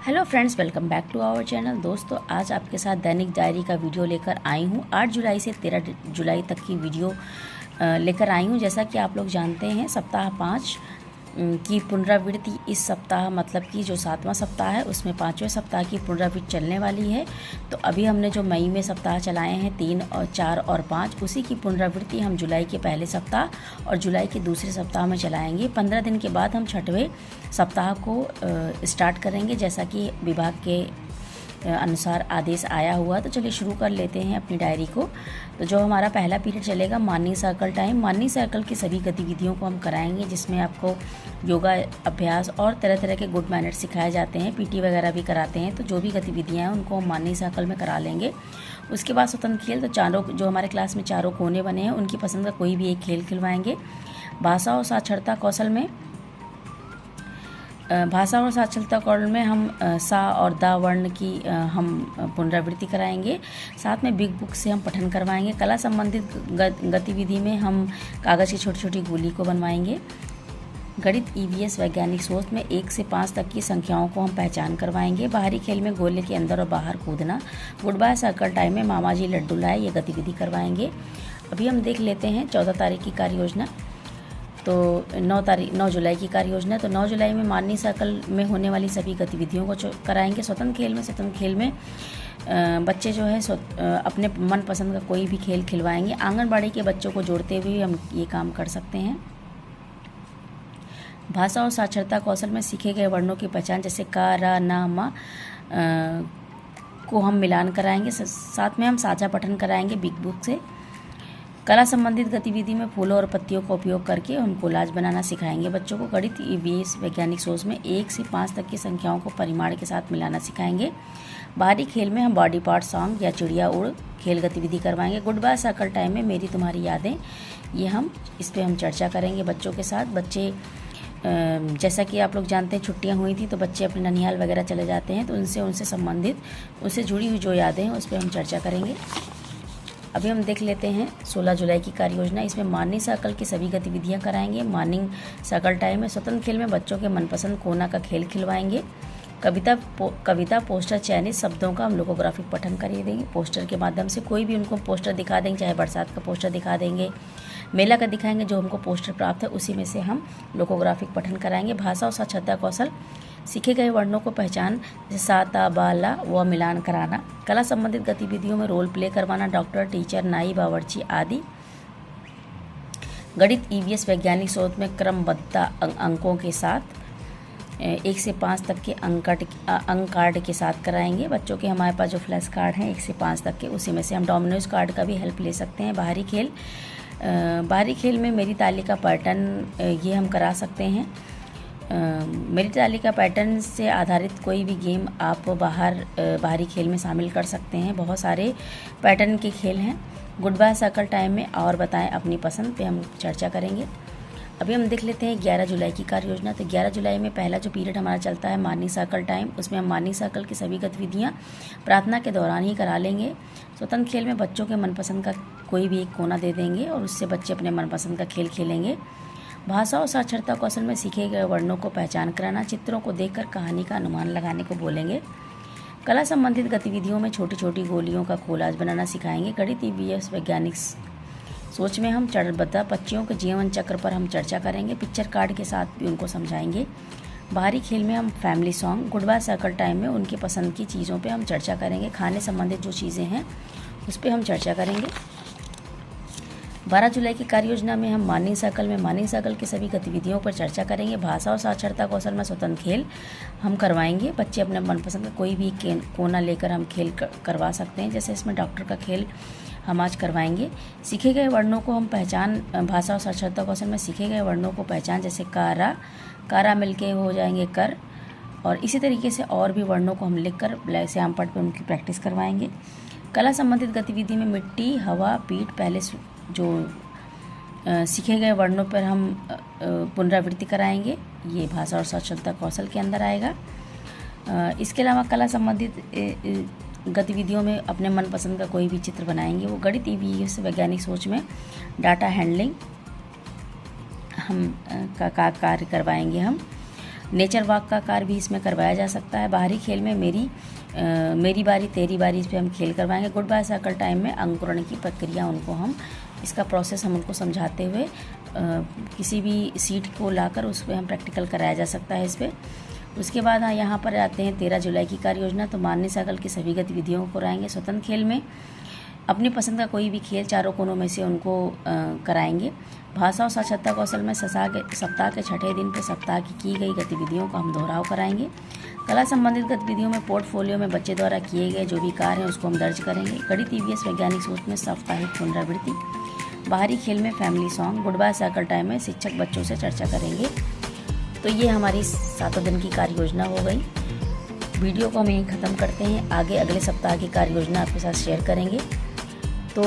Hello friends, welcome back to our channel. दोस्तों, आज आपके साथ दैनिक डायरी का वीडियो लेकर आई हूँ। 8 जुलाई से 13 जुलाई तक की वीडियो लेकर आई हूँ। जैसा कि आप लोग जानते हैं, सप्ताह 5 की पुनरावृत्ति इस सप्ताह, मतलब कि जो 7वां सप्ताह है उसमें 5वें सप्ताह की पुनरावृत्ति चलने वाली है। तो अभी हमने जो मई में सप्ताह चलाए हैं 3 और 4 और 5, उसी की पुनरावृत्ति हम जुलाई के पहले सप्ताह और जुलाई के दूसरे सप्ताह में चलाएंगे। 15 दिन के बाद हम 6वें सप्ताह को स्टार्ट करेंगे, जैसा कि विभाग के अनुसार आदेश आया हुआ। तो चलिए शुरू कर लेते हैं अपनी डायरी को। तो जो हमारा पहला पीरियड चलेगा morning circle time. Morning circle की सभी गतिविधियों को हम कराएंगे, जिसमें आपको योगा अभ्यास और तरह तरह के गुड मैनर्स सिखाए जाते हैं, पीटी वगैरह भी कराते हैं। तो जो भी गतिविधियाँ हैं उनको हम मॉर्निंग सर्कल में करा लेंगे। उसके बाद स्वतंत्र खेल, तो चारों जो हमारे क्लास में चारों कोने बने हैं उनकी पसंद का कोई भी एक खेल खिलवाएंगे। भाषा और साक्षरता कौशल में हम सा और दा वर्ण की हम पुनरावृत्ति कराएंगे। साथ में बिग बुक से हम पठन करवाएंगे। कला संबंधित गतिविधि में हम कागज़ की छोटी छोटी गोली को बनवाएंगे। गणित, ईवीएस, वैज्ञानिक सोच में 1 से 5 तक की संख्याओं को हम पहचान करवाएंगे। बाहरी खेल में गोले के अंदर और बाहर कूदना। गुड बाय सर्कल टाइम में मामा जी लड्डू लाए, ये गतिविधि करवाएंगे। अभी हम देख लेते हैं 14 तारीख की कार्य योजना। तो 9 जुलाई की कार्य योजना। तो 9 जुलाई में मॉर्निंग सर्कल में होने वाली सभी गतिविधियों को कराएंगे। स्वतंत्र खेल में बच्चे जो है अपने मनपसंद का कोई भी खेल खिलवाएंगे। आंगनबाड़ी के बच्चों को जोड़ते हुए हम ये काम कर सकते हैं। भाषा और साक्षरता कौशल में सीखे गए वर्णों की पहचान, जैसे का, रा, ना, मा को हम मिलान कराएंगे। साथ में हम साझा पठन कराएंगे बिग बुक से। कला संबंधित गतिविधि में फूलों और पत्तियों का उपयोग करके हम कोलाज बनाना सिखाएंगे बच्चों को। गणित, ईवीएस, वैज्ञानिक सोच में 1 से 5 तक की संख्याओं को परिमाण के साथ मिलाना सिखाएंगे। बाहरी खेल में हम बॉडी पार्ट सॉन्ग या चिड़िया उड़ खेल गतिविधि करवाएंगे। गुड बाय सर्कल टाइम में मेरी तुम्हारी यादें, ये इस पर हम चर्चा करेंगे बच्चों के साथ। बच्चे जैसा कि आप लोग जानते हैं, छुट्टियां हुई थी तो बच्चे अपने ननिहाल वगैरह चले जाते हैं, तो उनसे संबंधित, उससे जुड़ी हुई जो यादें हैं उस पर हम चर्चा करेंगे। अभी हम देख लेते हैं 16 जुलाई की कार्य योजना। इसमें मॉर्निंग सर्कल की सभी गतिविधियां कराएंगे। मॉर्निंग सर्कल टाइम में स्वतंत्र खेल में बच्चों के मनपसंद कोना का खेल खिलवाएंगे। कविता पोस्टर चयनित शब्दों का हम लोकोग्राफिक पठन करिए देंगे। पोस्टर के माध्यम से कोई भी उनको पोस्टर दिखा देंगे, चाहे बरसात का पोस्टर दिखा देंगे, मेला का दिखाएंगे, जो हमको पोस्टर प्राप्त है उसी में से हम लोकोग्राफिक पठन कराएंगे। भाषा और साक्षरता कौशल, सीखे गए वर्णों को पहचान, जैसे सा, ता, बा, ला व मिलान कराना। कला संबंधित गतिविधियों में रोल प्ले करवाना, डॉक्टर, टीचर, नाई, बावर्ची आदि। गणित, ईवीएस, वैज्ञानिक सोच में क्रमबद्धता अंकों के साथ 1 से 5 तक के अंक कार्ड के साथ कराएंगे बच्चों के। हमारे पास जो फ्लैश कार्ड हैं 1 से 5 तक के, उसी में से हम डोमिनोज कार्ड का भी हेल्प ले सकते हैं। बाहरी खेल में मेरी तालिका पैटर्न, ये हम करा सकते हैं। मेरी तालिका पैटर्न से आधारित कोई भी गेम आप बाहरी खेल में शामिल कर सकते हैं। बहुत सारे पैटर्न के खेल हैं। गुड बाय सर्कल टाइम में और बताएं अपनी पसंद पे हम चर्चा करेंगे। अभी हम देख लेते हैं 11 जुलाई की कार्य योजना। तो 11 जुलाई में पहला जो पीरियड हमारा चलता है मॉर्निंग सर्कल टाइम, उसमें हम मॉर्निंग सर्कल की सभी गतिविधियाँ प्रार्थना के दौरान ही करा लेंगे। स्वतंत्र खेल में बच्चों के मनपसंद का कोई भी एक कोना दे देंगे और उससे बच्चे अपने मनपसंद का खेल खेलेंगे। भाषा और साक्षरता कौशल में सीखे गए वर्णों को पहचान कराना, चित्रों को देखकर कहानी का अनुमान लगाने को बोलेंगे। कला संबंधित गतिविधियों में छोटी छोटी गोलियों का कोलाज बनाना सिखाएंगे। गणित, ईवीएस, वैज्ञानिक सोच में हम चरणबद्ध पक्षियों के जीवन चक्र पर हम चर्चा करेंगे। पिक्चर कार्ड के साथ भी उनको समझाएंगे। बाहरी खेल में हम family song. Good by circle time में उनके पसंद की चीज़ों पे हम चर्चा करेंगे। खाने संबंधित जो चीज़ें हैं उस पर हम चर्चा करेंगे। 12 जुलाई की कार्य योजना में हम मॉर्निंग सर्कल की सभी गतिविधियों पर चर्चा करेंगे। भाषा और साक्षरता कौशल में स्वतंत्र खेल हम करवाएंगे। बच्चे अपने मनपसंद का कोई भी कोना लेकर हम खेल करवा सकते हैं, जैसे इसमें डॉक्टर का खेल हम आज करवाएंगे। सीखे गए वर्णों को हम पहचान, भाषा और साक्षरता कौशल में सीखे गए वर्णों को पहचान, जैसे कारा मिलके हो जाएंगे कर, और इसी तरीके से और भी वर्णों को हम लिखकर श्याम पट पर उनकी प्रैक्टिस करवाएंगे। कला संबंधित गतिविधि में मिट्टी, हवा, पीठ, पहले जो सीखे गए वर्णों पर हम पुनरावृत्ति कराएंगे। ये भाषा और साक्षरता कौशल के अंदर आएगा। इसके अलावा कला संबंधित गतिविधियों में अपने मनपसंद का कोई भी चित्र बनाएंगे। वो गणित, ईवीएस, वैज्ञानिक सोच में डाटा हैंडलिंग हम का कार्य करवाएंगे हम। नेचर वॉक का कार्य भी इसमें करवाया जा सकता है। बाहरी खेल में मेरी बारी तेरी बारी इस पर हम खेल करवाएंगे। गुड बाय सर्कल टाइम में अंकुरण की प्रक्रिया उनको हम इसका प्रोसेस हम उनको समझाते हुए किसी भी सीट को लाकर उस पर हम प्रैक्टिकल कराया जा सकता है इस पर। उसके बाद यहाँ पर आते हैं 13 जुलाई की कार्य योजना। तो मान्य सर्कल की सभी गतिविधियों को कराएंगे। स्वतंत्र खेल में अपनी पसंद का कोई भी खेल चारों कोनों में से उनको कराएंगे। भाषा और साक्षरता कौशल में सप्ताह के छठे दिन पर सप्ताह की गई गतिविधियों का हम दोहराव कराएंगे। कला संबंधित गतिविधियों में पोर्टफोलियो में बच्चे द्वारा किए गए जो भी कार्य हैं उसको हम दर्ज करेंगे। गणित ईवीएस वैज्ञानिक सोच में साप्ताहिक पुनरावृत्ति। बाहरी खेल में family song. Good by circle time में शिक्षक बच्चों से चर्चा करेंगे। तो ये हमारी 7 दिन की कार्य योजना हो गई। वीडियो को हम यहीं ख़त्म करते हैं। आगे अगले सप्ताह की कार्य योजना आपके साथ शेयर करेंगे। तो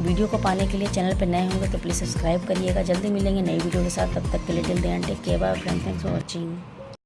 वीडियो को पाने के लिए चैनल पर नए होंगे तो प्लीज़ सब्सक्राइब करिएगा। जल्दी मिलेंगे नई वीडियो के साथ। तब तक के लिए till then take care bye friends. Thanks for watching.